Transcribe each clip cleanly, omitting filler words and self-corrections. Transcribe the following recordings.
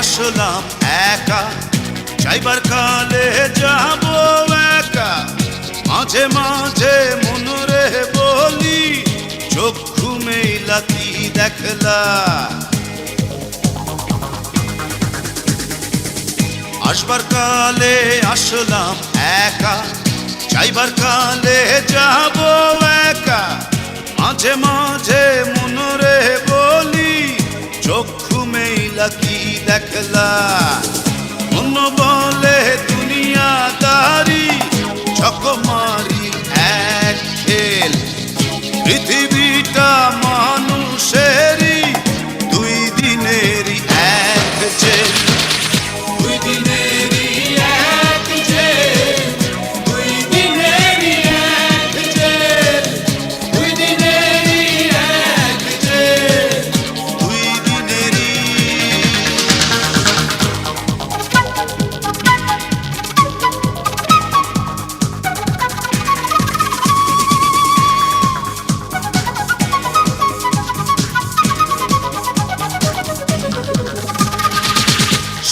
আসলাম একা, যাইবার কালে যাব একা। মাঝে মাঝে মনরে বলি, চক্ষু মেলা কি দেখলা। আসবার কালে আসলাম একা, যাইবার কালে যাব একা। মাঝে মাঝে মনরে বলি, চক্ষু মেলা কি দেখলা। মন বলে দুনিয়াদারি, চকমারি এক খেল। পৃথিবীটা মানুষেরই, দুই দিনেরই এক জেল। দুই দিনেরই এক জেল, দুই দিনেরই এক জেল, দুই দিনেরই এক জেল, দুই দিনেরই।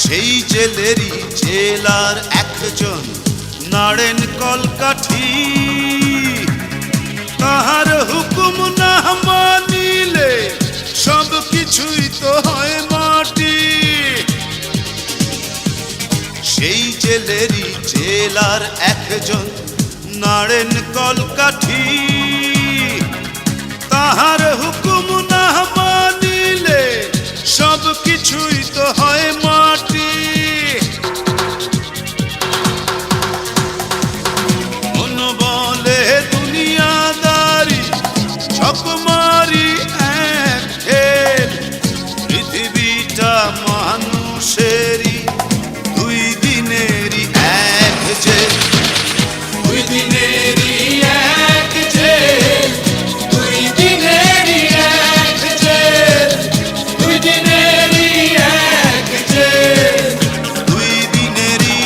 সেই জেলেরই জেলার একজন নাড়েন কলকাঠি। তাহার হুকুম না মানিলে সব কিছুই তো হয় মাটি। সেই জেলেরই জেলার একজন নাড়েন কলকাঠি। তাহার হুকুম না মানিলে সব কিছুই তো হয় মাটি। মন বলে দুনিয়াদারি, চকমারি এক খেল। পৃথিবীটা মানুষেরই, দুই দিনেরই এক জেল। দুই দিনেরই এক জেল, দুই দিনেরই এক জেল, দুই দিনেরই এক জেল, দুই দিনেরই।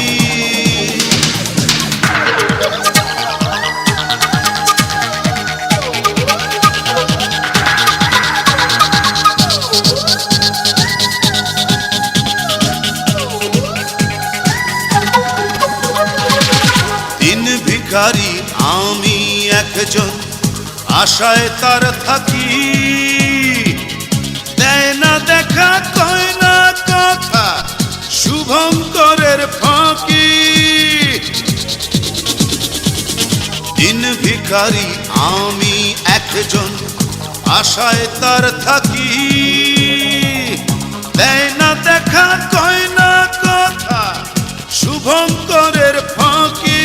দিন ভিখারি আমি একজন, আশায় তার থাকি। দেয় না দেখা, কয় না কথা, শুভঙ্করের ফাঁকি। দিন ভিখারি আমি একজন, আশায় তার থাকি। দেয় না দেখা, কয় না কথা, শুভঙ্করের ফাঁকি।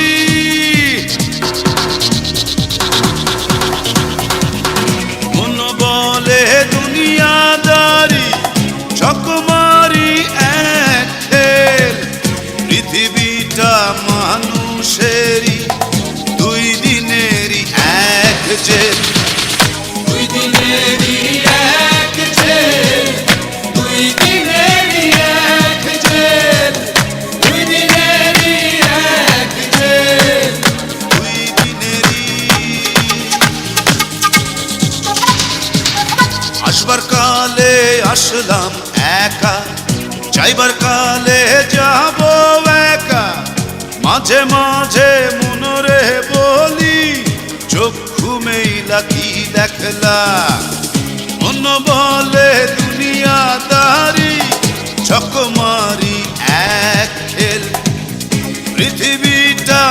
মন বলে দুনিয়াদারি, চকমারি এক খেল। পৃথিবীটা মানুষেরই, দুই দিনেরই এক জেল। দুই দিনেরই এক জেল, দুই দিনেরই এক জেল, দুই দিনেরই এক জেল, দুই দিনেরই। আসবার কালে আসলাম একা, যাইবার কালে যাব একা। মাঝে মাঝে মনরে বলি, চক্ষু মেলা কি দেখলা। মন বলে দুনিয়াদারি, চকমারি এক খেল। পৃথিবীটা